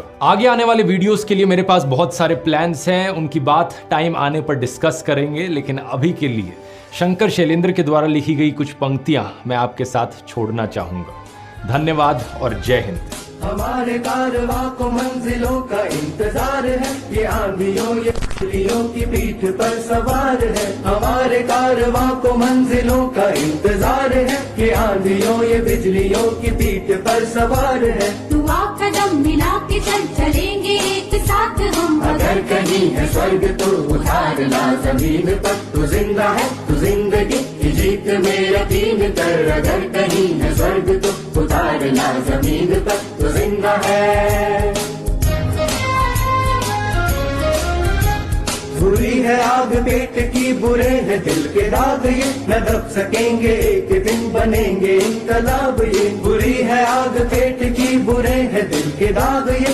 होगा। आगे आने वाले वीडियोस के लिए मेरे पास बहुत सारे प्लान्स हैं, उनकी बात टाइम आने पर डिस्कस करेंगे, लेकिन अभी के लिए शंकर शैलेंद्र के द्वारा लिखी गई कुछ पंक्तियां मैं आपके साथ छोड़ना चाहूंगा। धन्यवाद और जय हिंद। हमारे कारवां को मंजिलों का इंतजार है, ये आंधियों ये बिजलियों की पीठ पर सवार है। हमारे कारवां को मंजिलों का इंतजार है, ये आंधियों ये बिजलियों की पीठ पर सवार है। तू आ कदम मिला के चल चलेंगे एक साथ हम। अगर कहीं है स्वर्ग तो उतार ला जमीन पर, तू जिंदा है तू जिंदगी की जीत में यकीन कर। अगर कहीं है स्वर्ग तो उतार ला जमीन पर, तू जिंदा है। बुरी है आग पेट की, बुरे है दिल के दाग, ये न दब सकेंगे एक दिन बनेंगे इनकलाब। ये बुरी है आग पेट की, बुरे है दिल के दाग, ये